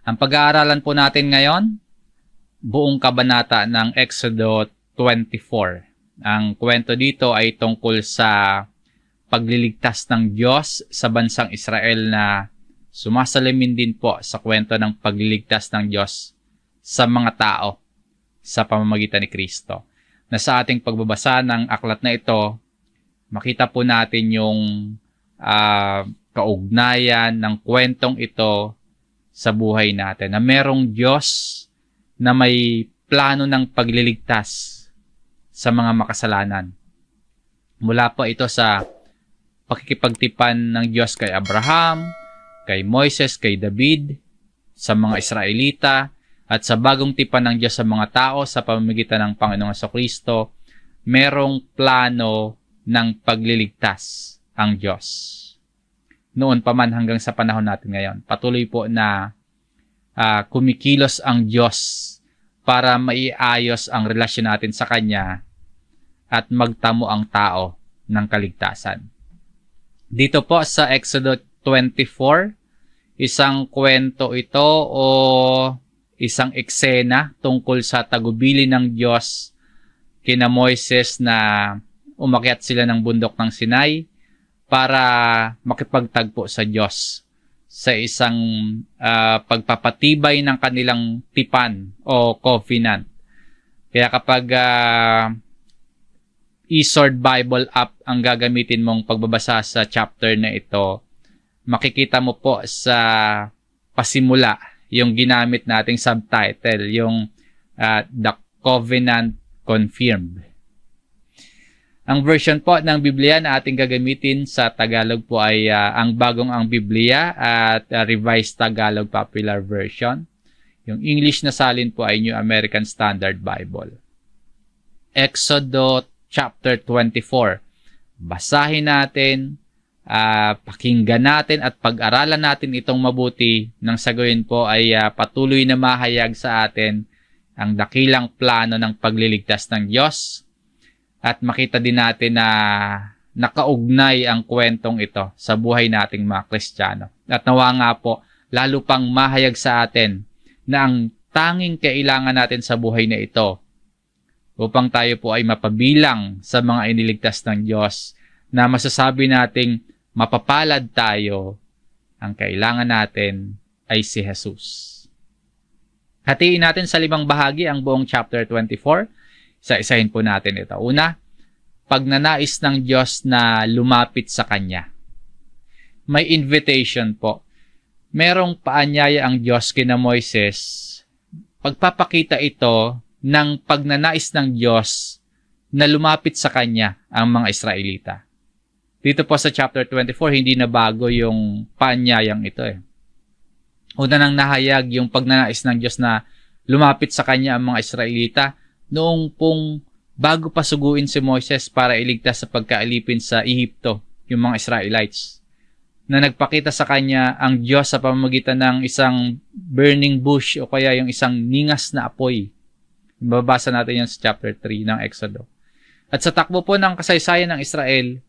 Ang pag-aaralan po natin ngayon, buong kabanata ng Exodo 24. Ang kwento dito ay tungkol sa pagliligtas ng Diyos sa bansang Israel na sumasalamin din po sa kwento ng pagliligtas ng Diyos sa mga tao sa pamamagitan ni Kristo. Na sa ating pagbabasa ng aklat na ito, makita po natin yung kaugnayan ng kwentong ito sa buhay natin. Na merong Diyos na may plano ng pagliligtas sa mga makasalanan. Mula po ito sa pakikipagtipan ng Diyos kay Abraham, kay Moises, kay David, sa mga Israelita, at sa bagong tipan ng Diyos sa mga tao sa pamamagitan ng Panginoong Jesucristo, merong plano ng pagliligtas ang Diyos. Noon pa man hanggang sa panahon natin ngayon, patuloy po na kumikilos ang Diyos para maiayos ang relasyon natin sa Kanya at magtamo ang tao ng kaligtasan. Dito po sa Exodo 24, isang kwento ito o isang eksena tungkol sa tagubili ng Diyos kina Moises na umakyat sila ng bundok ng Sinai para makipagtagpo sa Diyos sa isang pagpapatibay ng kanilang tipan o covenant. Kaya kapag eSword Bible app ang gagamitin mong pagbabasa sa chapter na ito, makikita mo po sa pasimula yung ginamit nating subtitle, yung The Covenant Confirmed. Ang version po ng Biblia na ating gagamitin sa Tagalog po ay ang Bagong ang Biblia at Revised Tagalog Popular Version. Yung English na salin po ay New American Standard Bible. Exodo chapter 24. Basahin natin, pakinggan natin at pag-aralan natin itong mabuti nang sa gayon po ay patuloy na mahayag sa atin ang dakilang plano ng pagliligtas ng Diyos. At makita din natin na nakaugnay ang kwentong ito sa buhay nating mga Kristiyano. At nawa nga po, lalo pang mahayag sa atin na ang tanging kailangan natin sa buhay na ito upang tayo po ay mapabilang sa mga iniligtas ng Diyos na masasabi nating mapapalad tayo, ang kailangan natin ay si Jesus. Hatiin natin sa 5 bahagi ang buong chapter 24. Isa-isahin po natin ito. Una, pagnanais ng Diyos na lumapit sa Kanya. May invitation po. Merong paanyaya ang Diyos kina Moises. Pagpapakita ito ng pagnanais ng Diyos na lumapit sa Kanya ang mga Israelita. Dito po sa chapter 24, hindi na bago yung paanyayang ito eh. Una nang nahayag yung pagnanais ng Diyos na lumapit sa Kanya ang mga Israelita noong pong bago pa suguin si Moises para iligtas sa pagkaalipin sa Ehipto, yung mga Israelites, na nagpakita sa kanya ang Diyos sa pamamagitan ng isang burning bush o kaya yung isang ningas na apoy. Babasa natin yan sa chapter 3 ng Exodo. At sa takbo po ng kasaysayan ng Israel,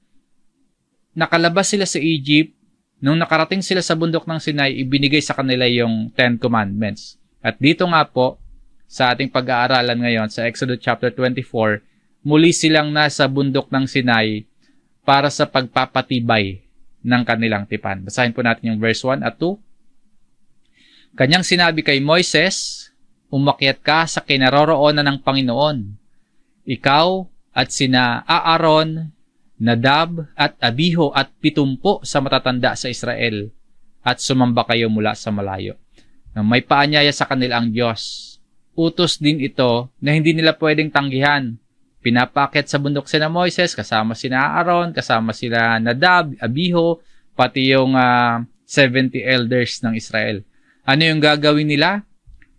nakalabas sila sa Egypt. Nung nakarating sila sa bundok ng Sinai, ibinigay sa kanila yung 10 Commandments. At dito nga po, sa ating pag-aaralan ngayon sa Exodus chapter 24, muli silang nasa bundok ng Sinai para sa pagpapatibay ng kanilang tipan. Basahin po natin yung verse 1 at 2. Kanyang sinabi kay Moises, umakyat ka sa kinaroroonan ng Panginoon. Ikaw at sina Aaron, Nadab at Abiho at 70 sa matatanda sa Israel at sumamba kayo mula sa malayo. Nang may paanyaya sa kanila ang Diyos, utos din ito na hindi nila pwedeng tanggihan. Pinapakit sa bundok sina Moises, kasama sina Aaron, kasama sila Nadab, Abiho, pati yung 70 elders ng Israel. Ano yung gagawin nila?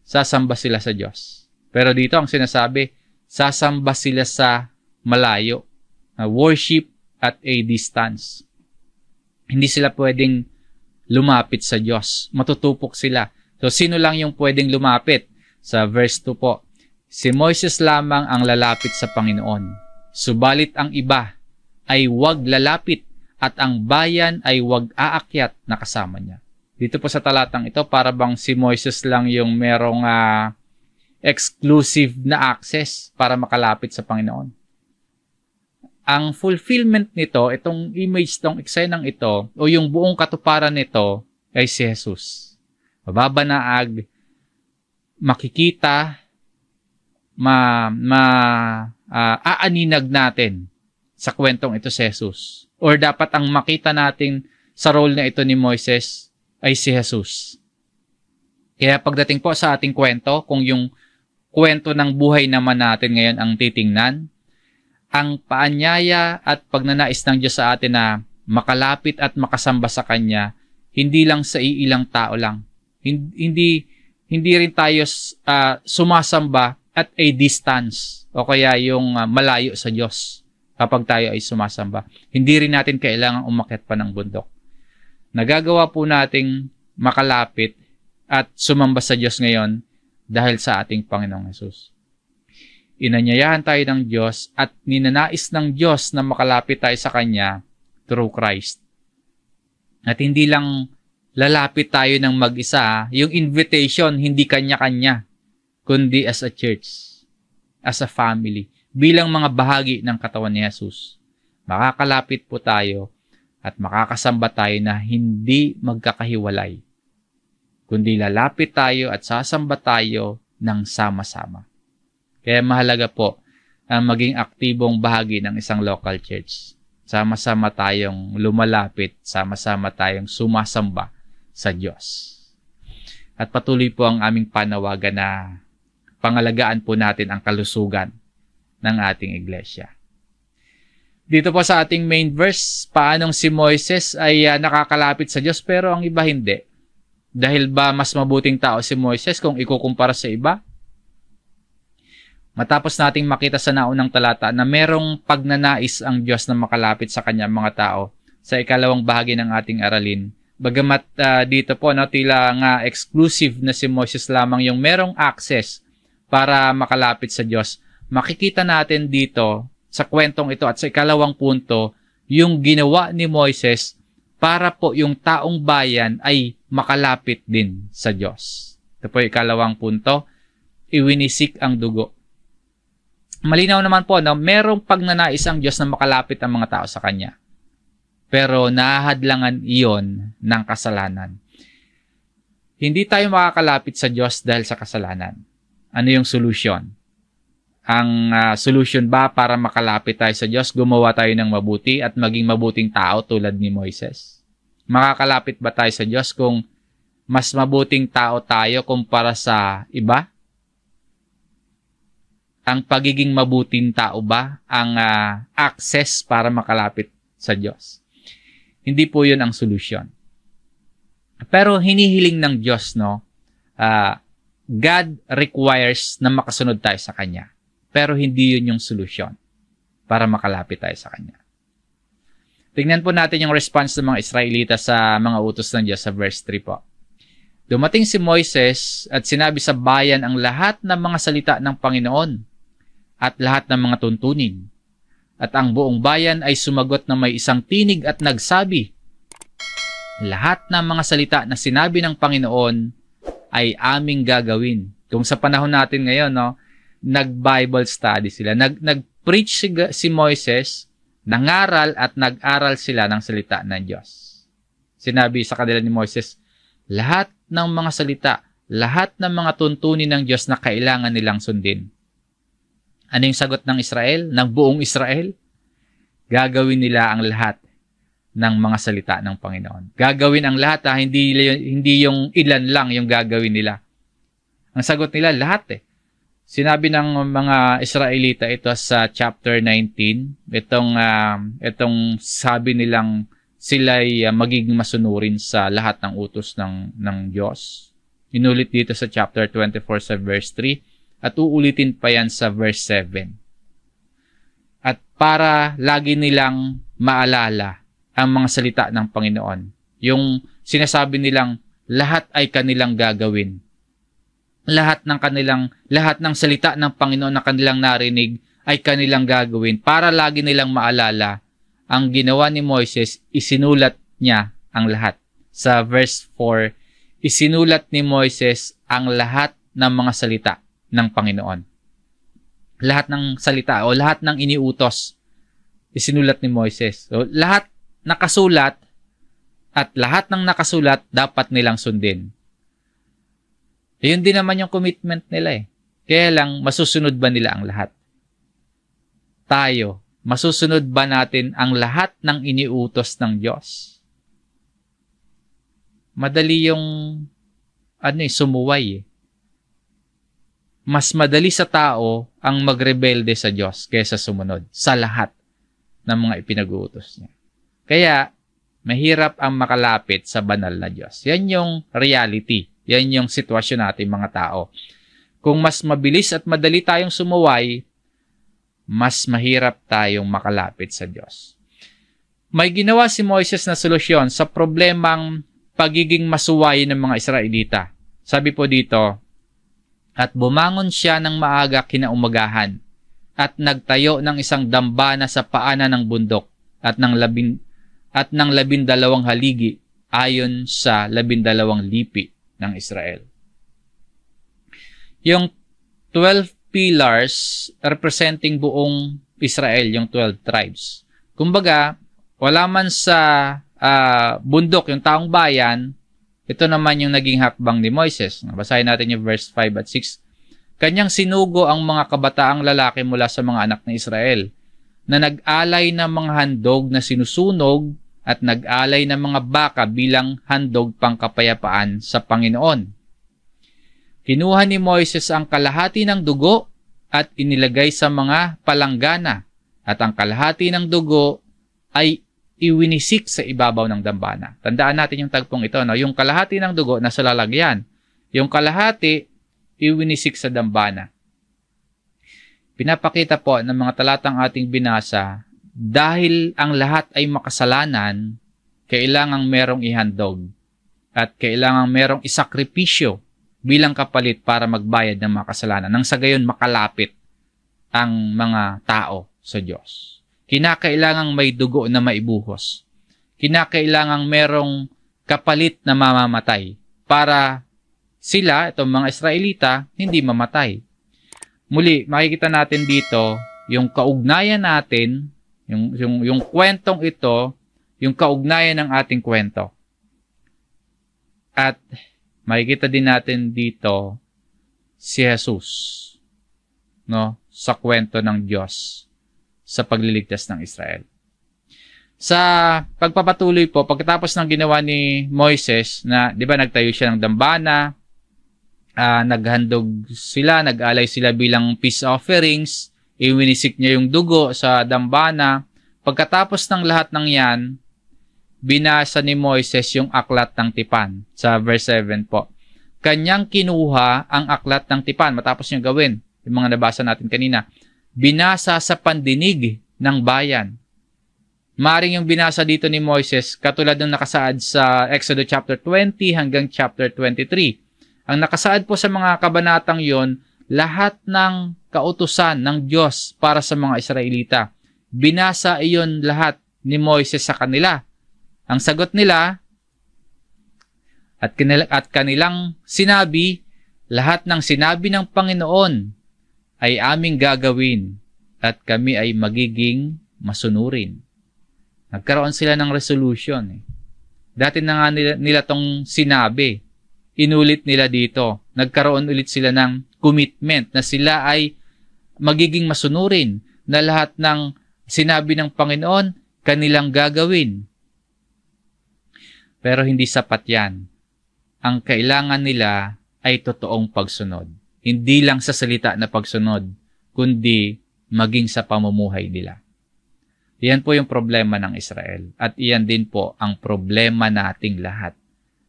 Sasamba sila sa Diyos. Pero dito ang sinasabi, sasamba sila sa malayo. Worship at a distance. Hindi sila pwedeng lumapit sa Diyos. Matutupok sila. So, sino lang yung pwedeng lumapit? Sa verse 2 po, si Moises lamang ang lalapit sa Panginoon. Subalit ang iba ay huwag lalapit at ang bayan ay huwag aakyat na kasama niya. Dito po sa talatang ito, para bang si Moises lang yung merong exclusive na access para makalapit sa Panginoon. Ang fulfillment nito, itong image, itong eksenang ito, o yung buong katuparan nito, ay si Jesus. Mababanaag, makikita, aaninag natin sa kwentong ito si Jesus. Or dapat ang makita natin sa role na ito ni Moises ay si Jesus. Kaya pagdating po sa ating kwento, kung yung kwento ng buhay naman natin ngayon ang titingnan, ang paanyaya at pagnanais ng Diyos sa atin na makalapit at makasamba sa Kanya, hindi lang sa iilang tao lang. Hindi rin tayo sumasamba at a distance o kaya yung malayo sa Diyos kapag tayo ay sumasamba. Hindi rin natin kailangan umakyat pa ng bundok. Nagagawa po nating makalapit at sumamba sa Diyos ngayon dahil sa ating Panginoong Hesus. Inanyayahan tayo ng Diyos at ninanais ng Diyos na makalapit tayo sa Kanya through Christ. At hindi lang lalapit tayo ng mag-isa, yung invitation hindi kanya-kanya, kundi as a church, as a family, bilang mga bahagi ng katawan ni Jesus. Makakalapit po tayo at makakasamba tayo na hindi magkakahiwalay, kundi lalapit tayo at sasamba tayo ng sama-sama. Kaya mahalaga po ang maging aktibong bahagi ng isang local church. Sama-sama tayong lumalapit, sama-sama tayong sumasamba sa Diyos. At patuloy po ang aming panawagan na pangalagaan po natin ang kalusugan ng ating iglesia. Dito po sa ating main verse, paanong si Moises ay nakakalapit sa Diyos pero ang iba hindi. Dahil ba mas mabuting tao si Moises kung ikukumpara sa iba? Matapos nating makita sa naunang talata na merong pagnanais ang Diyos na makalapit sa kanyang mga tao sa ikalawang bahagi ng ating aralin. Bagamat dito po tila nga exclusive na si Moises lamang yung merong access para makalapit sa Diyos, makikita natin dito sa kwentong ito at sa ikalawang punto yung ginawa ni Moises para po yung taong bayan ay makalapit din sa Diyos. Ito po yung ikalawang punto, iwinisik ang dugo. Malinaw naman po na merong pagnanais ang Diyos na makalapit ang mga tao sa Kanya. Pero nahahadlangan iyon ng kasalanan. Hindi tayo makakalapit sa Diyos dahil sa kasalanan. Ano yung solution? Ang solution ba para makalapit tayo sa Diyos, gumawa tayo ng mabuti at maging mabuting tao tulad ni Moises? Makakalapit ba tayo sa Diyos kung mas mabuting tao tayo kumpara sa iba? Ang pagiging mabuting tao ba ang access para makalapit sa Diyos? Hindi po yun ang solusyon. Pero hinihiling ng Diyos, God requires na makasunod tayo sa Kanya. Pero hindi yun yung solusyon para makalapit tayo sa Kanya. Tingnan po natin yung response ng mga Israelita sa mga utos ng Diyos sa verse 3 po. Dumating si Moises at sinabi sa bayan ang lahat ng mga salita ng Panginoon at lahat ng mga tuntunin. At ang buong bayan ay sumagot na may isang tinig at nagsabi, lahat ng mga salita na sinabi ng Panginoon ay aming gagawin. Kung sa panahon natin ngayon, nag-Bible study sila. Nag-preach si Moises, nangaral at nag-aral sila ng salita ng Diyos. Sinabi sa kanila ni Moises, lahat ng mga salita, lahat ng mga tuntunin ng Diyos na kailangan nilang sundin. Ano yung sagot ng Israel? Ng buong Israel? Gagawin nila ang lahat ng mga salita ng Panginoon. Gagawin ang lahat, hindi yung ilan lang yung gagawin nila. Ang sagot nila, lahat Sinabi ng mga Israelita ito sa chapter 19, itong sabi nilang sila'y magiging masunurin sa lahat ng utos ng Diyos. Inulit dito sa chapter 24 sa verse 3 at uulitin pa yan sa verse 7. At para lagi nilang maalala ang mga salita ng Panginoon. Yung sinasabi nilang lahat ay kanilang gagawin. Lahat ng salita ng Panginoon na kanilang narinig ay kanilang gagawin para lagi nilang maalala ang ginawa ni Moises, isinulat niya ang lahat sa verse 4, isinulat ni Moises ang lahat ng mga salita ng Panginoon. Lahat ng salita o lahat ng iniutos, isinulat ni Moises. So, lahat nakasulat at lahat ng nakasulat dapat nilang sundin. Yun din naman yung commitment nila eh. Kaya lang, masusunod ba nila ang lahat? Tayo, masusunod ba natin ang lahat ng iniutos ng Diyos? Madali yung sumuway eh. Mas madali sa tao ang magrebelde sa Diyos kaysa sumunod sa lahat ng mga ipinag-uutos niya. Kaya, mahirap ang makalapit sa banal na Diyos. Yan yung reality. Yan yung sitwasyon natin mga tao. Kung mas mabilis at madali tayong sumuway, mas mahirap tayong makalapit sa Diyos. May ginawa si Moises na solusyon sa problemang pagiging masuway ng mga Israelita. Sabi po dito, at bumangon siya ng maaga kinaumagahan at nagtayo ng isang dambana sa paanan ng bundok at ng 12 haligi ayon sa 12 lipi ng Israel. Yung 12 pillars representing buong Israel, yung 12 tribes. Kumbaga, wala man sa bundok yung taong bayan, ito naman yung naging hakbang ni Moises. Basahin natin yung verse 5 at 6. Kanyang sinugo ang mga kabataang lalaki mula sa mga anak ng Israel na nag-alay ng mga handog na sinusunog at nag-alay ng mga baka bilang handog pangkapayapaan sa Panginoon. Kinuha ni Moises ang kalahati ng dugo at inilagay sa mga palanggana at ang kalahati ng dugo ay iwinisik sa ibabaw ng dambana. Tandaan natin yung tagpong ito. No? Yung kalahati ng dugo nasa lalagyan. Yung kalahati, iwinisik sa dambana. Pinapakita po ng mga talatang ating binasa, dahil ang lahat ay makasalanan, kailangang merong ihandog at kailangang merong isakripisyo bilang kapalit para magbayad ng mga kasalanan. Nang sa gayon makalapit ang mga tao sa Diyos. Kinakailangang may dugo na maibuhos. Kinakailangang merong kapalit na mamamatay para sila, itong mga Israelita, hindi mamatay. Muli, makikita natin dito yung kaugnayan natin, yung kwentong ito, yung kaugnayan ng ating kwento. At makikita din natin dito si Jesus, no, sa kwento ng Diyos sa pagliligtas ng Israel. Sa pagpapatuloy po, pagkatapos ng ginawa ni Moises, na, di ba, nagtayo siya ng dambana, naghandog sila, nag-alay sila bilang peace offerings, iwinisik niya yung dugo sa dambana. Pagkatapos ng lahat ng yan, binasa ni Moises yung aklat ng tipan. Sa verse 7 po. Kanyang kinuha ang aklat ng tipan, matapos niyang gawin, yung mga nabasa natin kanina, binasa sa pandinig ng bayan. Maring yung binasa dito ni Moises, katulad ng nakasaad sa Exodus chapter 20 hanggang chapter 23. Ang nakasaad po sa mga kabanatang yon, lahat ng kautusan ng Diyos para sa mga Israelita. Binasa iyon lahat ni Moises sa kanila. Ang sagot nila, at kanilang sinabi, lahat ng sinabi ng Panginoon ay aming gagawin at kami ay magiging masunurin. Nagkaroon sila ng resolution. Dati na nga nila tong sinabi. Inulit nila dito. Nagkaroon ulit sila ng commitment na sila ay magiging masunurin, na lahat ng sinabi ng Panginoon, kanilang gagawin. Pero hindi sapat yan. Ang kailangan nila ay totoong pagsunod. Hindi lang sa salita na pagsunod, kundi maging sa pamumuhay nila. Iyan po yung problema ng Israel. At iyan din po ang problema nating lahat.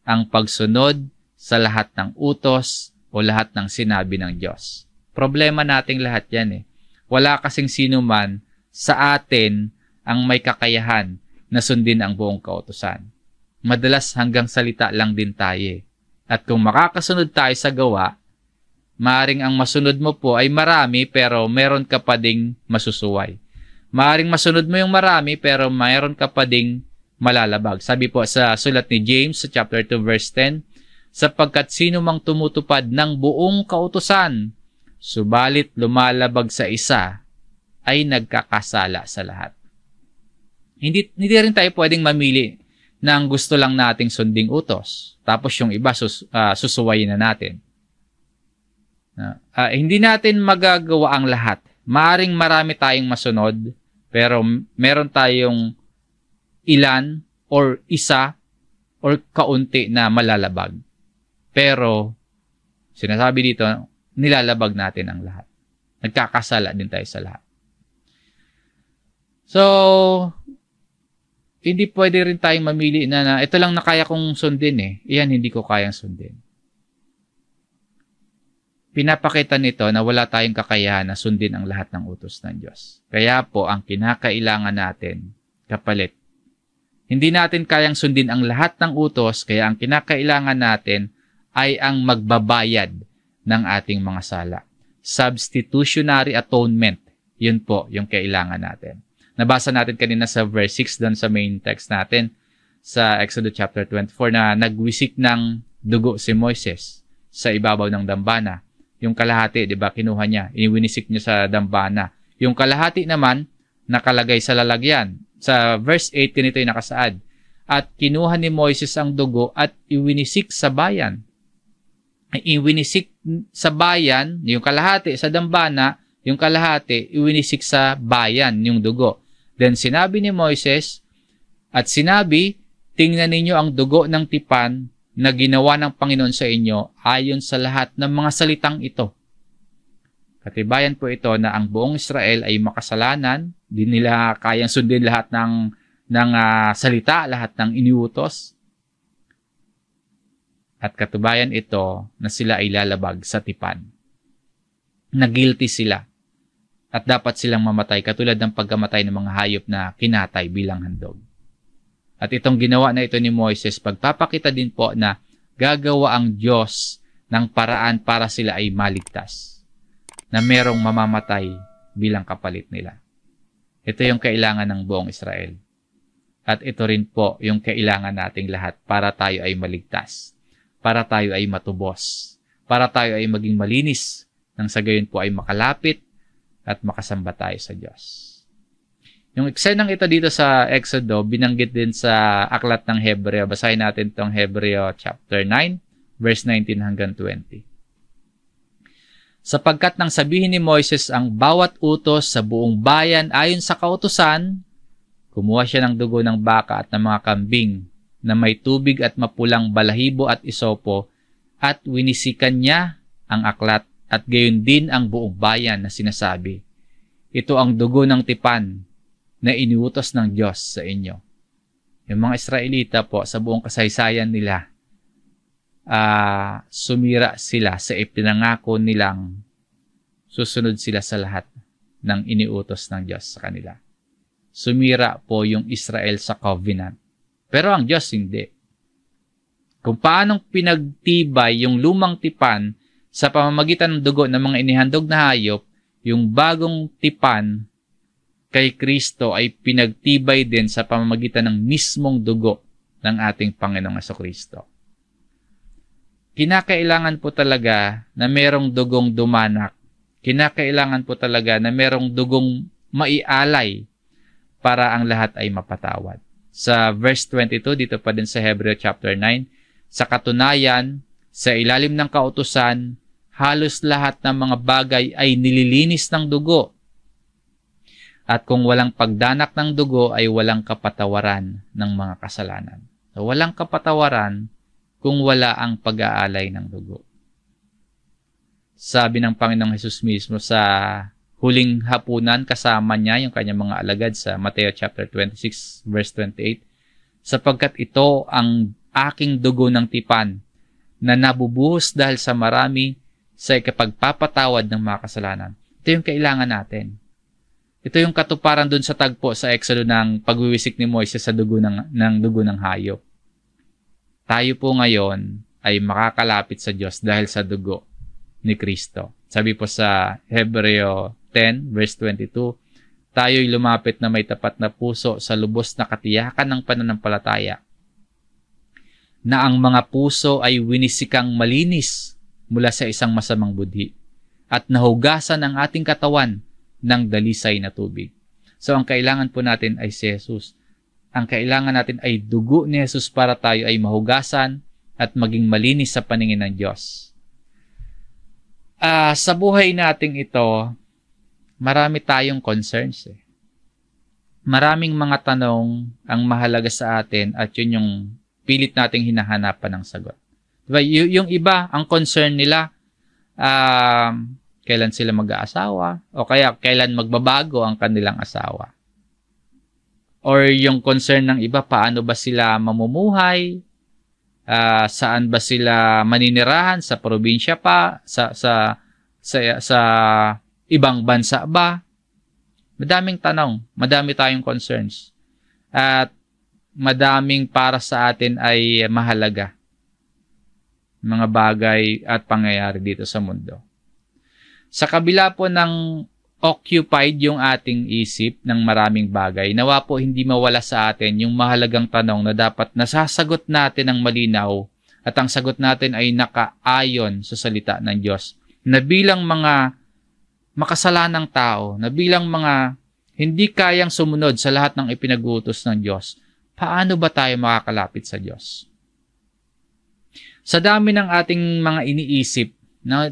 Ang pagsunod sa lahat ng utos o lahat ng sinabi ng Diyos. Problema nating lahat yan eh. Wala kasing sino man sa atin ang may kakayahan na sundin ang buong kautusan. Madalas hanggang salita lang din tayo eh. At kung makakasunod tayo sa gawa, maaring ang masunod mo po ay marami pero meron ka pa ding masusuway. Maaring masunod mo yung marami pero mayroon ka pa ding malalabag. Sabi po sa sulat ni James sa chapter 2 verse 10, sapagkat sino mang tumutupad ng buong kautusan, subalit lumalabag sa isa, ay nagkakasala sa lahat. Hindi rin tayo pwedeng mamili ng gusto lang nating sunding utos, tapos yung iba susuwayin na natin. Hindi natin magagawa ang lahat. Maaring marami tayong masunod, pero meron tayong ilan or isa or kaunti na malalabag. Pero, sinasabi dito, nilalabag natin ang lahat. Nagkakasala din tayo sa lahat. So, hindi pwede rin tayong mamili na ito lang na kaya kong sundin eh. Iyan, hindi ko kayang sundin. Pinapakita nito na wala tayong kakayahan na sundin ang lahat ng utos ng Diyos. Kaya po, ang kinakailangan natin, kapalit. Hindi natin kayang sundin ang lahat ng utos, kaya ang kinakailangan natin ay ang magbabayad ng ating mga sala. Substitutionary atonement. Yun po yung kailangan natin. Nabasa natin kanina sa verse 6 doon sa main text natin sa Exodus chapter 24 na nagwisik ng dugo si Moises sa ibabaw ng dambana. Yung kalahati, di ba, kinuha niya, iniwinisik niya sa dambana. Yung kalahati naman, nakalagay sa lalagyan. Sa verse 18 ito yung nakasaad. At kinuha ni Moises ang dugo at iwinisik sa bayan. Iwinisik sa bayan, yung kalahati sa dambana, yung kalahati, iwinisik sa bayan, yung dugo. Then sinabi ni Moises, at sinabi, tingnan ninyo ang dugo ng tipan na ginawa ng Panginoon sa inyo ayon sa lahat ng mga salitang ito. Katibayan po ito na ang buong Israel ay makasalanan, di nila kayang sundin lahat ng salita, lahat ng iniutos. At katubayan ito na sila ay lalabag sa tipan. Na guilty sila. At dapat silang mamatay katulad ng pagkamatay ng mga hayop na kinatay bilang handog. At itong ginawa na ito ni Moises, pagpapakita din po na gagawa ang Diyos ng paraan para sila ay maligtas. Na merong mamamatay bilang kapalit nila. Ito yung kailangan ng buong Israel. At ito rin po yung kailangan nating lahat para tayo ay maligtas. Para tayo ay matubos. Para tayo ay maging malinis. Nang sa gayon po ay makalapit at makasamba tayo sa Diyos. Yung eksenang ito dito sa Exodo, binanggit din sa aklat ng Hebreo. Basahin natin itong Hebreo chapter 9, verse 19 hanggang 20. Sapagkat nang sabihin ni Moises ang bawat utos sa buong bayan ayon sa kautusan, kumuha siya ng dugo ng baka at ng mga kambing na may tubig at mapulang balahibo at isopo at winisikan niya ang aklat at gayon din ang buong bayan na sinasabi, ito ang dugo ng tipan na iniutos ng Diyos sa inyo. Yung mga Israelita po sa buong kasaysayan nila, sumira sila sa ipinangako nilang susunod sila sa lahat ng iniutos ng Diyos sa kanila. Sumira po yung Israel sa covenant. Pero ang Diyos hindi. Kung paanong pinagtibay yung lumang tipan sa pamamagitan ng dugo ng mga inihandog na hayop, yung bagong tipan kay Kristo ay pinagtibay din sa pamamagitan ng mismong dugo ng ating Panginoong Jesucristo. Kinakailangan po talaga na merong dugong dumanak. Kinakailangan po talaga na merong dugong maialay para ang lahat ay mapatawad. Sa verse 22, dito pa din sa Hebreo chapter 9, sa katunayan, sa ilalim ng kautusan, halos lahat ng mga bagay ay nililinis ng dugo. At kung walang pagdanak ng dugo ay walang kapatawaran ng mga kasalanan. So, walang kapatawaran kung wala ang pag-aalay ng dugo. Sabi ng Panginoong Hesus mismo sa huling hapunan, kasama niya yung kanyang mga alagad sa Mateo chapter 26 verse 28, sapagkat ito ang aking dugo ng tipan na nabubuhos dahil sa marami sa ikapagpapatawad ng mga kasalanan. Ito yung kailangan natin. Ito yung katuparan dun sa tagpo sa Exodo ng pagwiwisik ni Moises sa dugo dugo ng hayop. Tayo po ngayon ay makakalapit sa Diyos dahil sa dugo ni Kristo. Sabi po sa Hebreo 10 verse 22, tayo'y lumapit na may tapat na puso sa lubos na katiyakan ng pananampalataya, na ang mga puso ay winisikang malinis mula sa isang masamang budhi at nahugasan ang ating katawan ng dalisay na tubig. So, ang kailangan po natin ay si Jesus. Ang kailangan natin ay dugo ni Jesus para tayo ay mahugasan at maging malinis sa paningin ng Diyos. Sa buhay nating ito, marami tayong concerns. Maraming mga tanong ang mahalaga sa atin at yun yung pilit nating hinahanapan ng sagot. Diba? Yung iba, ang concern nila, kailan sila mag-aasawa o kaya kailan magbabago ang kanilang asawa. Or yung concern ng iba, paano ba sila mamumuhay? Saan ba sila maninirahan? Sa probinsya pa? Sa ibang bansa ba? Madaming tanong, madami tayong concerns. At madaming para sa atin ay mahalaga. Mga bagay at pangyayari dito sa mundo. Sa kabila po ng occupied yung ating isip ng maraming bagay, nawa po hindi mawala sa atin yung mahalagang tanong na dapat nasasagot natin ng malinaw at ang sagot natin ay nakaayon sa salita ng Diyos. Na bilang mga makasalanang tao, na bilang mga hindi kayang sumunod sa lahat ng ipinag-uutos ng Diyos, paano ba tayo makakalapit sa Diyos? Sa dami ng ating mga iniisip,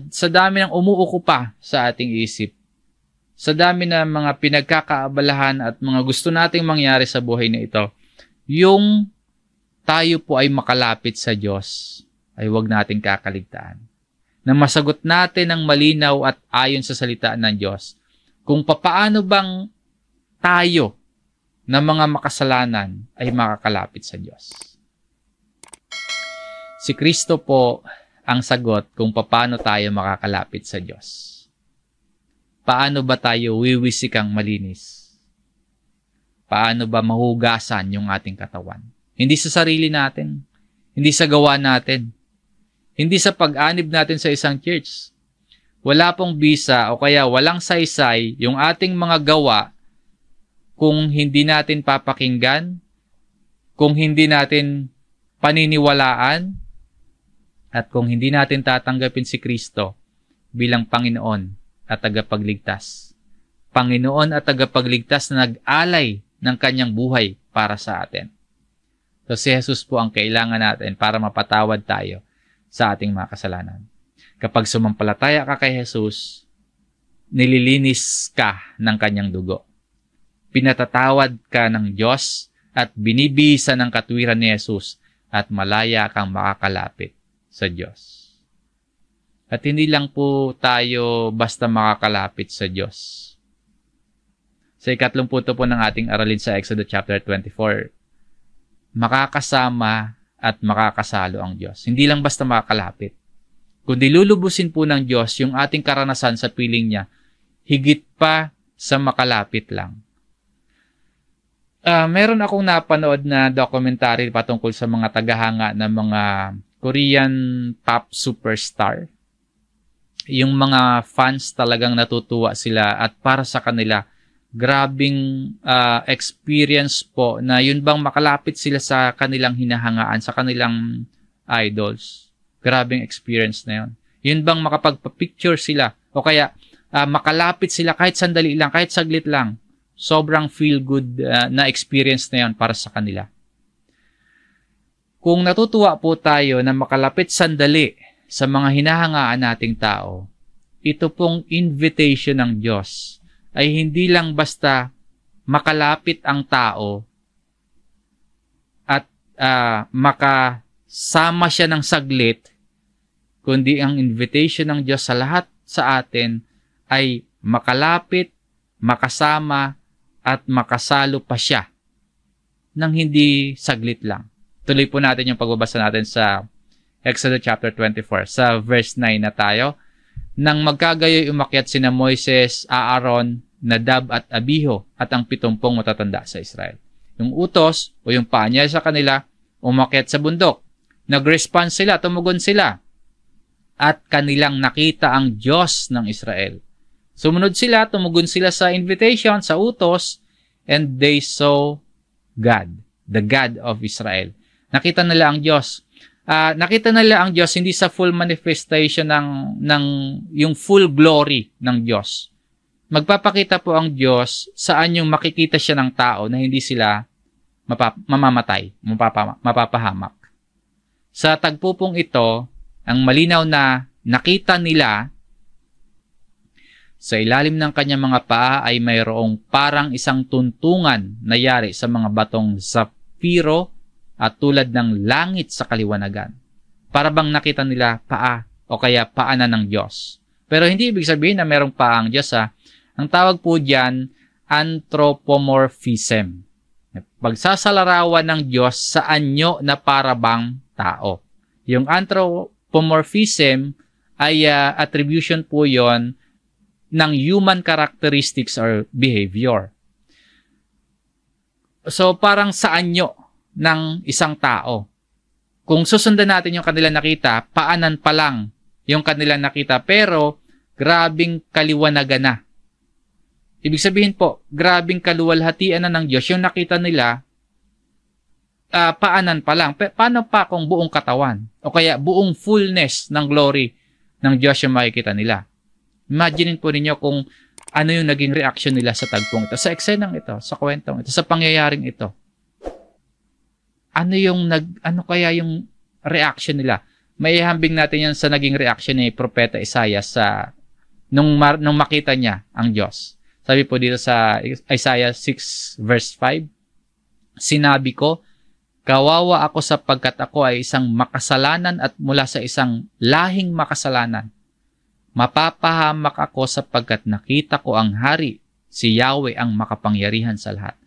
sa dami ng umuukupa sa ating isip, sa dami ng mga pinagkakaabalahan at mga gusto nating mangyari sa buhay na ito, yung tayo po ay makalapit sa Diyos, ay huwag nating kakaligtaan. Na masagot natin ng malinaw at ayon sa salita ng Diyos, kung papaano bang tayo na mga makasalanan ay makakalapit sa Diyos. Si Kristo po ang sagot kung paano tayo makakalapit sa Diyos. Paano ba tayo wiwisikang malinis? Paano ba mahugasan yung ating katawan? Hindi sa sarili natin. Hindi sa gawa natin. Hindi sa pag-anib natin sa isang church. Wala pong bisa o kaya walang saysay yung ating mga gawa kung hindi natin papakinggan, kung hindi natin paniniwalaan, at kung hindi natin tatanggapin si Kristo bilang Panginoon at tagapagligtas. Panginoon at tagapagligtas na nag-alay ng kanyang buhay para sa atin. So si Jesus po ang kailangan natin para mapatawad tayo sa ating mga kasalanan. Kapag sumampalataya ka kay Jesus, nililinis ka ng kanyang dugo. Pinatatawad ka ng Diyos at binibihisa ng katwiran ni Jesus at malaya kang makakalapit sa Diyos. At hindi lang po tayo basta makakalapit sa Diyos. Sa 3 po ng ating aralin sa Exodus chapter 24, makakasama at makakasalo ang Diyos. Hindi lang basta makakalapit. Kundi lulubusin po ng Diyos yung ating karanasan sa piling niya, higit pa sa makalapit lang. Meron akong napanood na documentary patungkol sa mga tagahanga ng mga Korean pop superstar. Yung mga fans talagang natutuwa sila at para sa kanila, grabing experience po na yun bang makalapit sila sa kanilang hinahangaan, sa kanilang idols. Grabing experience na yun. Yun bang makapagpa-picture sila o kaya makalapit sila kahit sandali lang, kahit saglit lang. Sobrang feel-good na experience na yun para sa kanila. Kung natutuwa po tayo na makalapit sandali sa mga hinahangaan nating tao, ito pong invitation ng Diyos ay hindi lang basta makalapit ang tao at makasama siya ng saglit, kundi ang invitation ng Diyos sa lahat sa atin ay makalapit, makasama, at makasalo pa siya ng hindi saglit lang. Tuloy po natin yung pagbabasa natin sa Exodus chapter 24. Sa verse 9 na tayo. Nang magkagayoy umakyat sina Moises, Aaron, Nadab at Abiho at ang 70 matatanda sa Israel. Yung utos o yung panya sa kanila, umakyat sa bundok. Nag-response sila, tumugon sila. At kanilang nakita ang Diyos ng Israel. Sumunod sila, tumugon sila sa invitation, sa utos, and they saw God, the God of Israel. Nakita nila ang Diyos. Nakita nila ang Diyos hindi sa full manifestation ng yung full glory ng Diyos. Magpapakita po ang Diyos saan yung makikita siya ng tao na hindi sila mamamatay, mapapahamak. Sa tagpo pong ito, ang malinaw na nakita nila sa ilalim ng kanyang mga paa ay mayroong parang isang tuntungan na yari sa mga batong sapiro at tulad ng langit sa kaliwanagan. Para bang nakita nila paa o kaya paanan ng Diyos. Pero hindi ibig sabihin na mayroong paa ang Diyos. Ang tawag po diyan, anthropomorphism. Pagsasalarawan ng Diyos sa anyo na para bang tao. Yung anthropomorphism ay attribution po yon ng human characteristics or behavior. So parang sa anyo ng isang tao. Kung susundan natin yung kanilang nakita, paanan pa lang yung kanilang nakita, pero grabing kaliwanagan na. Ibig sabihin po, grabing kaluwalhatian na ng Diyos. Yung nakita nila, paanan pa lang. Paano pa kung buong katawan? O kaya buong fullness ng glory ng Diyos yung makikita nila? Imagine po ninyo kung ano yung naging reaction nila sa tagpong ito, sa eksenang ito, sa kwentong ito, sa pangyayaring ito. Ano kaya yung reaction nila? May ihambing natin yan sa naging reaction ni Propeta Isaiah nung makita niya ang Diyos. Sabi po dito sa Isaiah 6 verse 5, sinabi ko, kawawa ako sapagkat ako ay isang makasalanan at mula sa isang lahing makasalanan. Mapapahamak ako sapagkat nakita ko ang hari, si Yahweh ang makapangyarihan sa lahat.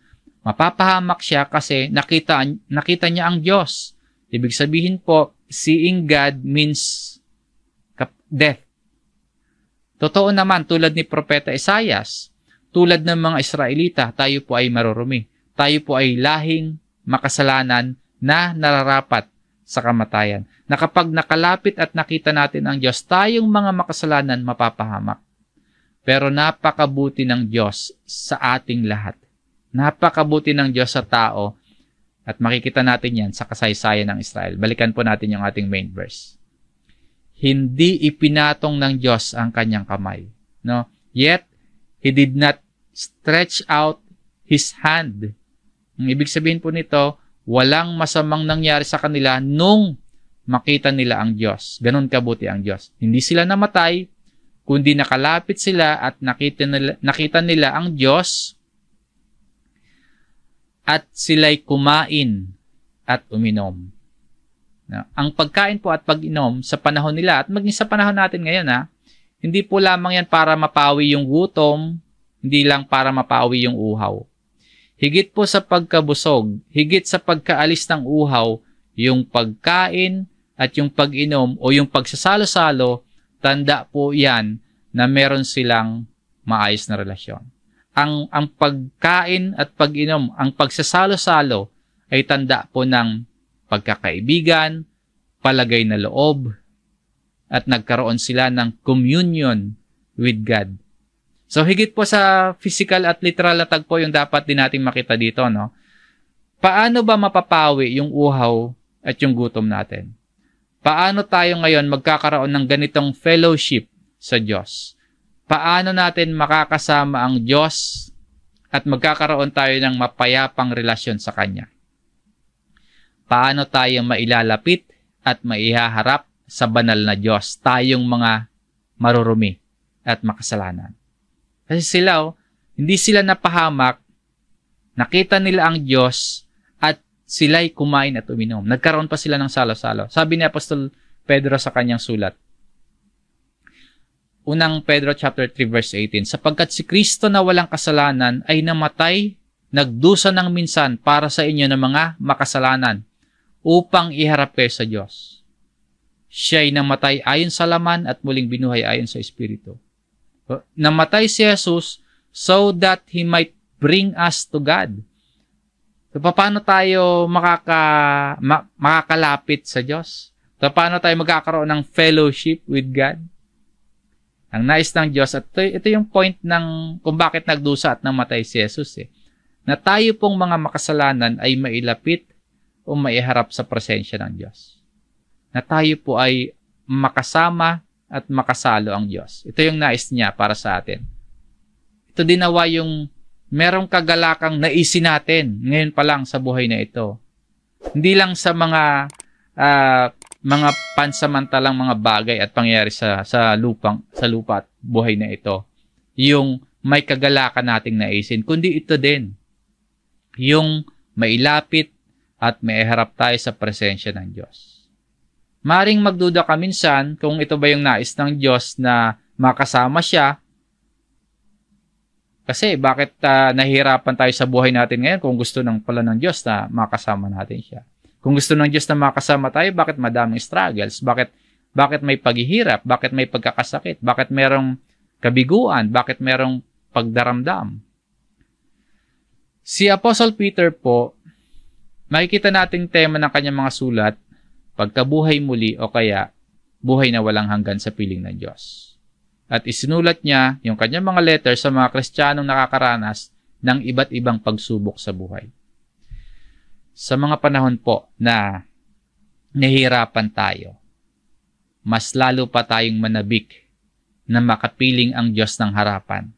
Mapapahamak siya kasi nakita niya ang Diyos. Ibig sabihin po, seeing God means death. Totoo naman, tulad ni Propeta Isaias, tulad ng mga Israelita, tayo po ay marurumi. Tayo po ay lahing makasalanan na nararapat sa kamatayan. Na kapag nakalapit at nakita natin ang Diyos, tayong mga makasalanan mapapahamak. Pero napakabuti ng Diyos sa ating lahat. Napakabuti ng Diyos sa tao at makikita natin yan sa kasaysayan ng Israel. Balikan po natin yung ating main verse. Hindi ipinatong ng Diyos ang kanyang kamay. No? Yet, He did not stretch out His hand. Ang ibig sabihin po nito, walang masamang nangyari sa kanila nung makita nila ang Diyos. Ganon kabuti ang Diyos. Hindi sila namatay, kundi nakalapit sila at nakita nila ang Diyos at sila'y kumain at uminom. Ang pagkain po at pag-inom sa panahon nila at maging sa panahon natin ngayon, hindi po lamang yan para mapawi yung gutom, hindi lang para mapawi yung uhaw. Higit po sa pagkabusog, higit sa pagkaalis ng uhaw, yung pagkain at yung pag-inom o yung pagsasalo-salo, tanda po yan na meron silang maayos na relasyon. Ang pagkain at pag-inom, ang pagsasalo-salo ay tanda po ng pagkakaibigan, palagay na loob, at nagkaroon sila ng communion with God. So higit po sa physical at literal na tagpo yung dapat din natin makita dito, no? Paano ba mapapawi yung uhaw at yung gutom natin? Paano tayo ngayon magkakaroon ng ganitong fellowship sa Diyos? Paano natin makakasama ang Diyos at magkakaroon tayo ng mapayapang relasyon sa Kanya? Paano tayo mailalapit at maihaharap sa banal na Diyos, tayong mga marurumi at makasalanan? Kasi sila, hindi sila napahamak, nakita nila ang Diyos at sila'y kumain at uminom. Nagkaroon pa sila ng salo-salo. Sabi ni Apostol Pedro sa kanyang sulat, unang Pedro chapter 3 verse 18, sapagkat si Kristo na walang kasalanan ay namatay, nagdusa ng minsan para sa inyo ng mga makasalanan upang iharap kayo sa Diyos. Siya'y namatay ayon sa laman at muling binuhay ayon sa Espiritu. Namatay si Jesus so that He might bring us to God. So, paano tayo makakalapit sa Diyos? So, paano tayo magkakaroon ng fellowship with God? Ang nais ng Diyos, at ito yung point ng kung bakit nagdusa at namatay si Jesus na tayo pong mga makasalanan ay mailapit o maiharap sa presensya ng Diyos. Na tayo po ay makasama at makasalo ang Diyos. Ito yung nais niya para sa atin. Ito din nawa yung merong kagalakang naisin natin ngayon pa lang sa buhay na ito. Hindi lang sa mga pansamantalang mga bagay at pangyayari sa lupa at buhay na ito. Yung may kagalakan nating naisin, kundi ito din. Yung mailapit at maiharap tayo sa presensya ng Diyos. Maring magduda ka minsan kung ito ba yung nais ng Diyos na makasama siya. Kasi bakit nahihirapan tayo sa buhay natin ngayon kung gusto ng pala ng Diyos na makasama natin siya? Kung gusto ng Diyos na makasama tayo, bakit madaming struggles? Bakit may paghihirap? Bakit may pagkakasakit? Bakit merong kabiguan? Bakit merong pagdaramdam? Si Apostle Peter po, makikita nating tema ng kanyang mga sulat, pagkabuhay muli o kaya buhay na walang hanggan sa piling ng Diyos. At isinulat niya yung kanyang mga letter sa mga Kristiyanong nakakaranas ng iba't ibang pagsubok sa buhay. Sa mga panahon po na nahihirapan tayo, mas lalo pa tayong manabik na makapiling ang Diyos ng harapan.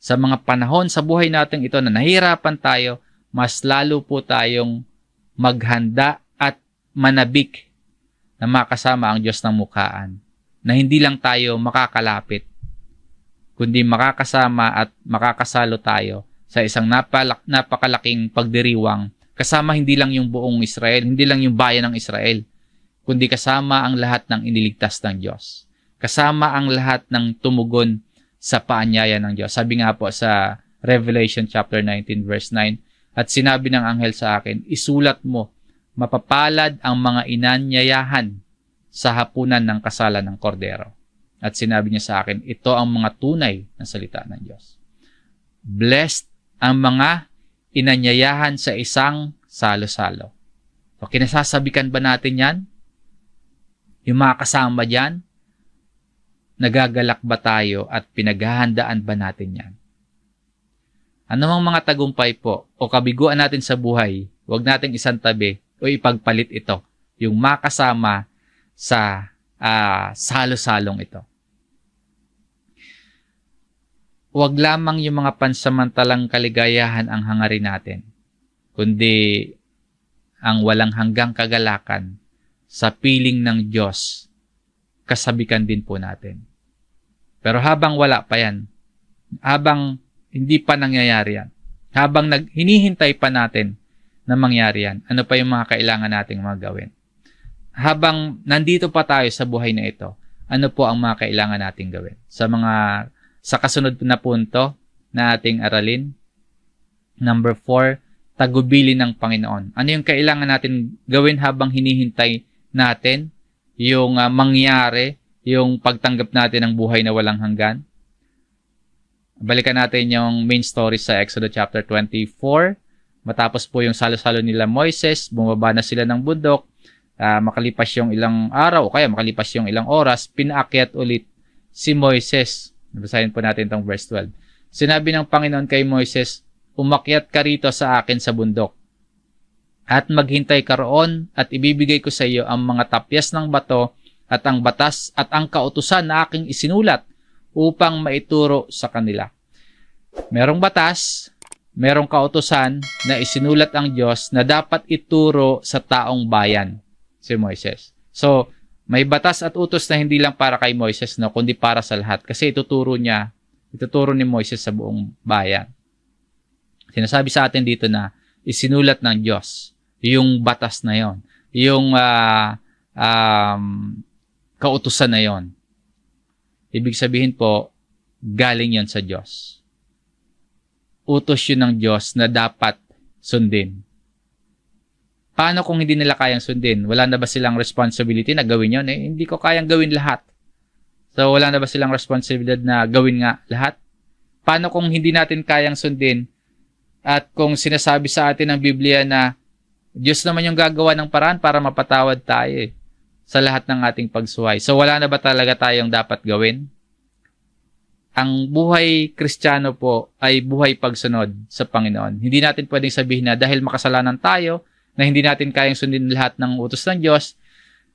Sa mga panahon sa buhay natin ito na nahihirapan tayo, mas lalo po tayong maghanda at manabik na makasama ang Diyos ng mukhaan. Na hindi lang tayo makakalapit, kundi makakasama at makakasalo tayo sa isang napakalaking pagdiriwang kasama hindi lang yung buong Israel, hindi lang yung bayan ng Israel, kundi kasama ang lahat ng iniligtas ng Diyos. Kasama ang lahat ng tumugon sa paanyaya ng Diyos. Sabi nga po sa Revelation chapter 19 verse 9, at sinabi ng anghel sa akin, isulat mo, mapapalad ang mga inanyayahan sa hapunan ng kasalan ng kordero. At sinabi niya sa akin, ito ang mga tunay na salita ng Diyos. Blessed ang mga inanyayahan sa isang salo-salo. So, kinasasabikan ba natin yan? Yung mga kasama dyan? Nagagalak ba tayo at pinaghahandaan ba natin yan? Anumang mga tagumpay po o kabiguan natin sa buhay, huwag nating isantabi o ipagpalit ito, yung makasama sa salo-salong ito. Huwag lamang yung mga pansamantalang kaligayahan ang hangarin natin, kundi ang walang hanggang kagalakan sa piling ng Diyos, kasabikan din po natin. Pero habang wala pa yan, habang hindi pa nangyayari yan, habang hinihintay pa natin na mangyari yan, ano pa yung mga kailangan nating magawin? Habang nandito pa tayo sa buhay na ito, ano po ang mga kailangan nating gawin? Sa kasunod na punto na ating aralin, number 4, tagubilin ng Panginoon. Ano yung kailangan natin gawin habang hinihintay natin yung mangyari, yung pagtanggap natin ng buhay na walang hanggan? Balikan natin yung main story sa Exodus chapter 24. Matapos po yung salo-salo nila Moises, bumaba na sila ng bundok, makalipas yung ilang araw o kaya makalipas yung ilang oras, pinaakyat ulit si Moises. Basahin po natin itong verse 12. Sinabi ng Panginoon kay Moises, umakyat ka rito sa akin sa bundok at maghintay ka roon at ibibigay ko sa iyo ang mga tapyas ng bato at ang batas at ang kautusan na aking isinulat upang maituro sa kanila. Merong batas, merong kautusan na isinulat ang Diyos na dapat ituro sa taong bayan, si Moises. So, may batas at utos na hindi lang para kay Moises, no, kundi para sa lahat. Kasi ituturo ni Moises sa buong bayan. Sinasabi sa atin dito na isinulat ng Diyos yung batas na yon, yung kautusan na yon. Ibig sabihin po, galing yon sa Diyos. Utos yun ng Diyos na dapat sundin. Paano kung hindi nila kayang sundin? Wala na ba silang responsibility na gawin yun? Hindi ko kayang gawin lahat. So, wala na ba silang responsibilidad na gawin nga lahat? Paano kung hindi natin kayang sundin at kung sinasabi sa atin ng Biblia na Diyos naman yung gagawa ng paraan para mapatawad tayo sa lahat ng ating pagsuway. So, wala na ba talaga tayong dapat gawin? ang buhay Kristiyano po ay buhay pagsunod sa Panginoon. Hindi natin pwedeng sabihin na dahil makasalanan tayo, na hindi natin kayang sundin lahat ng utos ng Diyos,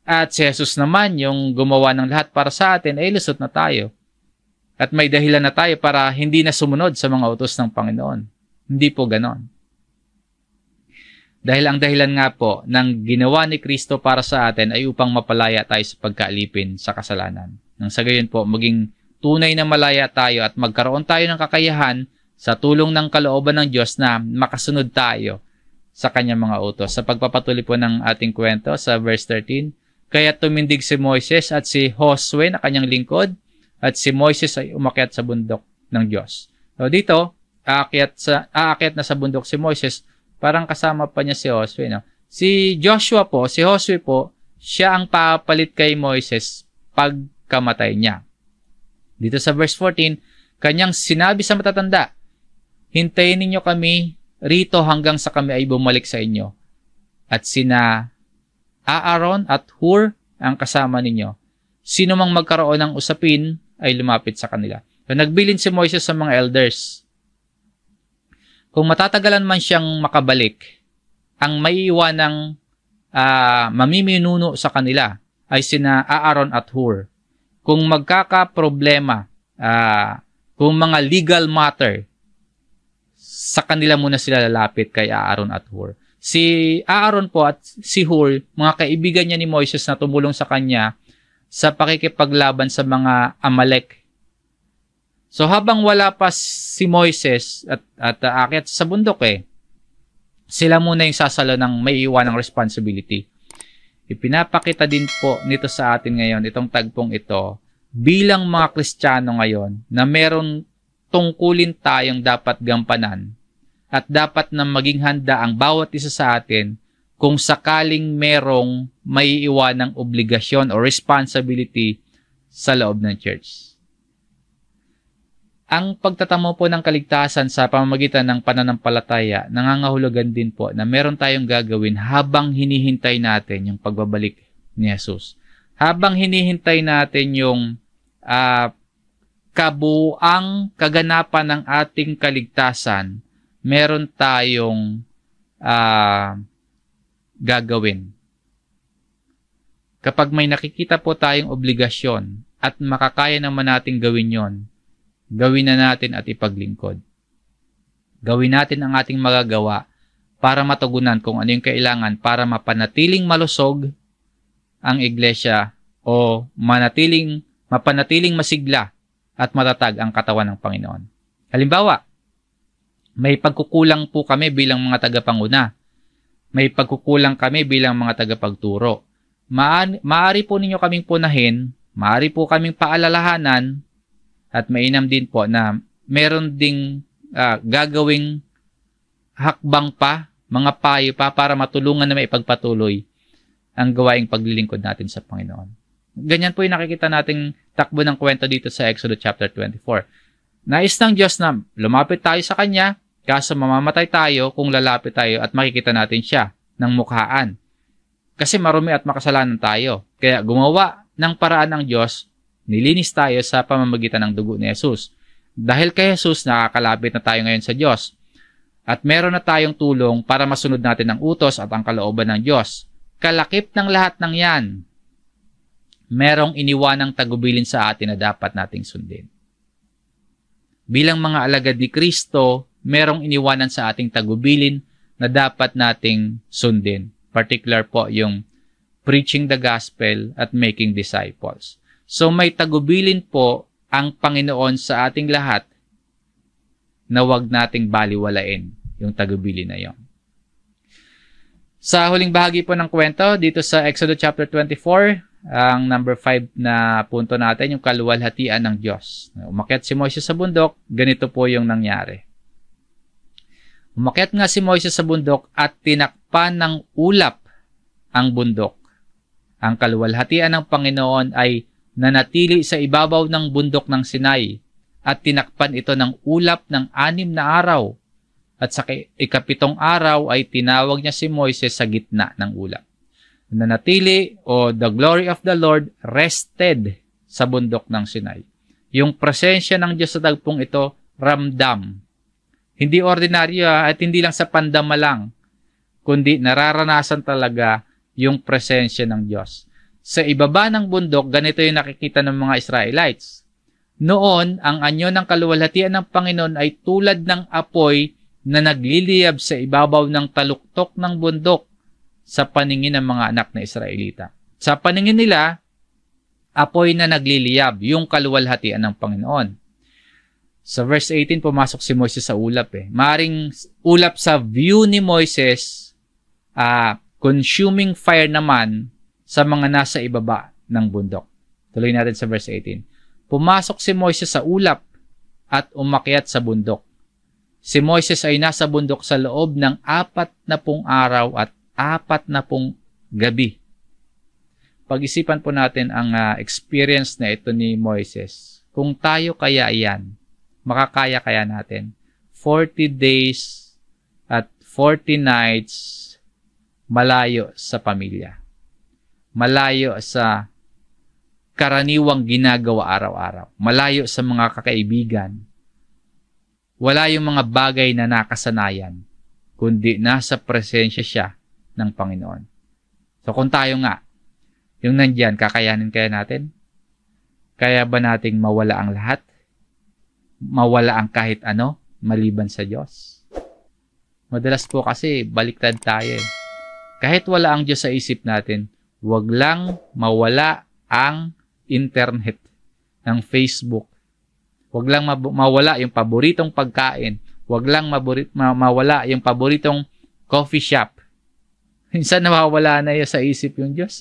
at si Jesus naman, yung gumawa ng lahat para sa atin, ay lusot na tayo. At may dahilan na tayo para hindi na sumunod sa mga utos ng Panginoon. Hindi po ganon. Dahil ang dahilan nga po ng ginawa ni Kristo para sa atin ay upang mapalaya tayo sa pagkaalipin sa kasalanan. Nang sa gayon po, maging tunay na malaya tayo at magkaroon tayo ng kakayahan sa tulong ng kalooban ng Diyos na makasunod tayo sa kanyang mga utos. Sa pagpapatuloy po ng ating kwento sa verse 13, kaya tumindig si Moises at si Josue na kanyang lingkod, at si Moises ay umakyat sa bundok ng Diyos. So dito, aakyat na sa bundok si Moises, parang kasama pa niya si Josue. No? Si Josue po, siya ang papalit kay Moises pagkamatay niya. Dito sa verse 14, kanyang sinabi sa matatanda, hintayin ninyo kami rito hanggang sa kami ay bumalik sa inyo. At sina Aaron at Hur ang kasama ninyo. Sino mang magkaroon ng usapin ay lumapit sa kanila. So, nagbilin si Moises sa mga elders. Kung matatagalan man siyang makabalik, ang maiiwanang mamiminuno sa kanila ay sina Aaron at Hur. Kung magkakaproblema, kung mga legal matter, sa kanila muna sila lalapit kay Aaron at Hur. Si Aaron po at si Hur, mga kaibigan niya ni Moises na tumulong sa kanya sa pakikipaglaban sa mga Amalek. So habang wala pa si Moises at aakyat sa bundok sila muna yung sasalo ng may iwan ng responsibility. Ipinapakita din po nito sa atin ngayon, itong tagpong ito, bilang mga Kristiyano ngayon na meron tungkulin tayong dapat gampanan at dapat na maging handa ang bawat isa sa atin kung sakaling merong may iwanang obligasyon o responsibility sa loob ng church. Ang pagtatamo po ng kaligtasan sa pamamagitan ng pananampalataya, nangangahulugan din po na meron tayong gagawin habang hinihintay natin yung pagbabalik ni Jesus. Habang hinihintay natin yung kabuuang kaganapan ng ating kaligtasan, meron tayong gagawin. Kapag may nakikita po tayong obligasyon at makakaya naman natin gawin yon, gawin na natin at ipaglingkod. Gawin natin ang ating magagawa para matugunan kung ano yung kailangan para mapanatiling malusog ang iglesia o mapanatiling masigla at matatag ang katawan ng Panginoon. Halimbawa, may pagkukulang po kami bilang mga tagapanguna. May pagkukulang kami bilang mga tagapagturo. Maaari po ninyo kaming punahin, maaari po kaming paalalahanan, at mainam din po na meron ding gagawing hakbang pa, mga payo pa para matulungan na maipagpatuloy ang gawaing paglilingkod natin sa Panginoon. Ganyan po yung nakikita nating takbo ng kwento dito sa Exodus chapter 24. Nais ng Diyos na lumapit tayo sa Kanya, kaso mamamatay tayo kung lalapit tayo at makikita natin siya ng mukhaan. Kasi marumi at makasalanan tayo. Kaya gumawa ng paraan ng Diyos, nilinis tayo sa pamamagitan ng dugo ni Jesus. Dahil kay Jesus, nakakalapit na tayo ngayon sa Diyos. At meron na tayong tulong para masunod natin ang utos at ang kalooban ng Diyos. Kalakip ng lahat ng yan, merong iniwanang tagubilin sa atin na dapat nating sundin. Bilang mga alagad ni Kristo, merong iniwanan sa ating tagubilin na dapat nating sundin. Particular po yung preaching the gospel at making disciples. So may tagubilin po ang Panginoon sa ating lahat na wag nating baliwalain yung tagubilin na yon. Sa huling bahagi po ng kwento, dito sa Exodus chapter 24, ang number 5 na punto natin, yung kaluwalhatian ng Diyos. Umakyat si Moises sa bundok, ganito po yung nangyari. Umakyat nga si Moises sa bundok at tinakpan ng ulap ang bundok. Ang kaluwalhatian ng Panginoon ay nanatili sa ibabaw ng bundok ng Sinai at tinakpan ito ng ulap ng 6 na araw. At sa ikapitong araw ay tinawag niya si Moises sa gitna ng ulap. Nanatili o the glory of the Lord rested sa bundok ng Sinai. Yung presensya ng Diyos sa tagpong ito, ramdam. Hindi ordinaryo at hindi lang sa pandama lang, kundi nararanasan talaga yung presensya ng Diyos. Sa ibaba ng bundok, ganito yung nakikita ng mga Israelites. Noon, ang anyo ng kaluwalhatian ng Panginoon ay tulad ng apoy na nagliliyab sa ibabaw ng taluktok ng bundok sa paningin ng mga anak na Israelita. Sa paningin nila, apoy na nagliliyab, yung kaluwalhatian ng Panginoon. Sa verse 18, pumasok si Moises sa ulap. Maaring ulap sa view ni Moises, consuming fire naman sa mga nasa ibaba ng bundok. Tuloy natin sa verse 18. Pumasok si Moises sa ulap at umakyat sa bundok. Si Moises ay nasa bundok sa loob ng 40 araw at 40 gabi. Pag-isipan po natin ang experience na ito ni Moises. Kung tayo kaya iyan, makakaya kaya natin? 40 days at 40 nights malayo sa pamilya. Malayo sa karaniwang ginagawa araw-araw. Malayo sa mga kakaibigan. Wala yung mga bagay na nakasanayan, kundi nasa presensya siya ng Panginoon. So kung tayo nga, yung nandyan, kakayanin kaya natin? Kaya ba nating mawala ang lahat? Mawala ang kahit ano, maliban sa Diyos? Madalas po kasi, baliktad tayo. Kahit wala ang Diyos sa isip natin, wag lang mawala ang internet, ng Facebook. Wag lang mawala yung paboritong pagkain. Wag lang mawala yung paboritong coffee shop. Minsan nawawala na yun sa isip yung Diyos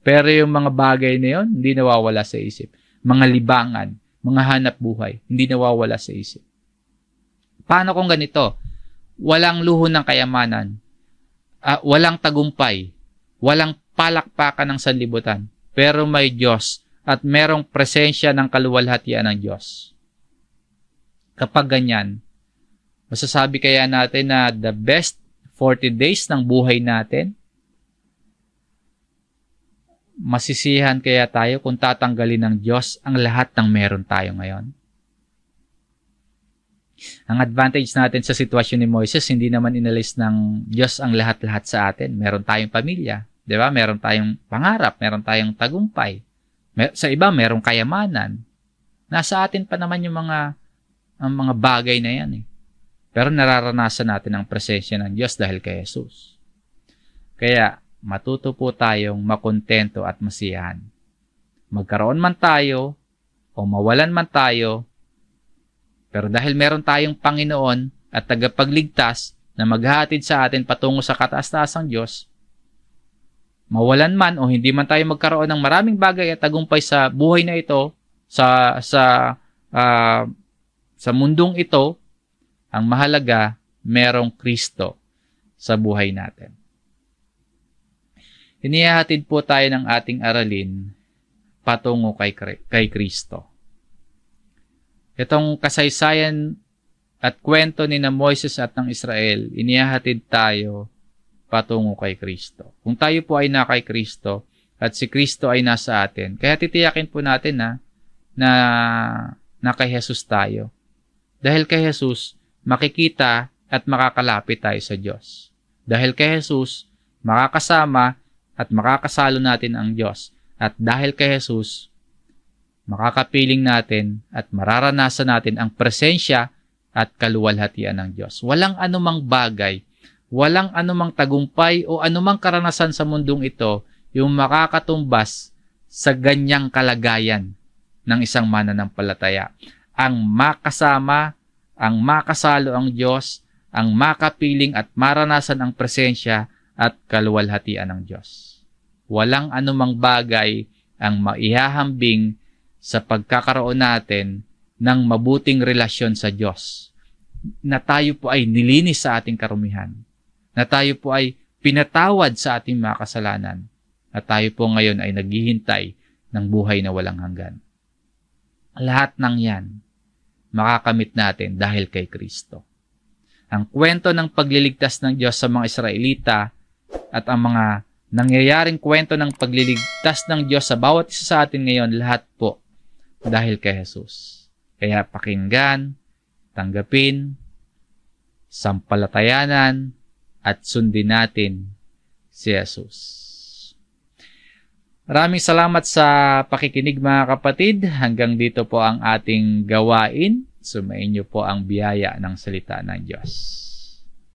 Pero yung mga bagay na yun, hindi nawawala sa isip. Mga libangan, mga hanap buhay, hindi nawawala sa isip. Paano kung ganito? Walang luho ng kayamanan, walang tagumpay, walang palakpakan ng sanlibutan, pero may Diyos at merong presensya ng kaluwalhatian ng Diyos. Kapag ganyan, masasabi kaya natin na the best 40 days ng buhay natin, masisihan kaya tayo kung tatanggalin ng Diyos ang lahat ng meron tayo ngayon? Ang advantage natin sa sitwasyon ni Moises, hindi naman inalis ng Diyos ang lahat-lahat sa atin. Meron tayong pamilya, di ba? Meron tayong pangarap, meron tayong tagumpay. Sa iba, merong kayamanan. Nasa atin pa naman yung mga bagay na yan Pero nararanasan natin ang presensya ng Diyos dahil kay Jesus. Kaya, matuto po tayong makontento at masiyahan. Magkaroon man tayo o mawalan man tayo, pero dahil meron tayong Panginoon at tagapagligtas na maghahatid sa atin patungo sa kataas-taasang Diyos, mawalan man o hindi man tayo magkaroon ng maraming bagay at tagumpay sa buhay na ito, sa mundong ito, ang mahalaga, merong Kristo sa buhay natin. Inihahatid po tayo ng ating aralin patungo kay Kristo. Itong kasaysayan at kwento ni na Moises at ng Israel, inihahatid tayo patungo kay Kristo. Kung tayo po ay na kay Kristo at si Kristo ay nasa atin, kaya titiyakin po natin na kay Jesus tayo. Dahil kay Jesus, makikita at makakalapit tayo sa Diyos. Dahil kay Jesus, makakasama at makakasalo natin ang Diyos. At dahil kay Jesus, makakapiling natin at mararanasan natin ang presensya at kaluwalhatian ng Diyos. Walang anumang bagay, walang anumang tagumpay o anumang karanasan sa mundong ito yung makakatumbas sa ganyang kalagayan ng isang mananampalataya. Ang makasama, ang makasalo ang Diyos, ang makapiling at maranasan ang presensya at kaluwalhatian ng Diyos. Walang anumang bagay ang maihahambing sa pagkakaroon natin ng mabuting relasyon sa Diyos. Na tayo po ay nilinis sa ating karumihan. Na tayo po ay pinatawad sa ating mga kasalanan. Na tayo po ngayon ay naghihintay ng buhay na walang hanggan. Lahat ng yan, makakamit natin dahil kay Kristo. Ang kwento ng pagliligtas ng Diyos sa mga Israelita at ang mga nangyayaring kwento ng pagliligtas ng Diyos sa bawat isa sa atin ngayon, lahat po dahil kay Jesus. Kaya pakinggan, tanggapin, sampalatayanan, at sundin natin si Jesus. Maraming salamat sa pakikinig mga kapatid. Hanggang dito po ang ating gawain. Sumainyo po ang biyaya ng salita ng Diyos.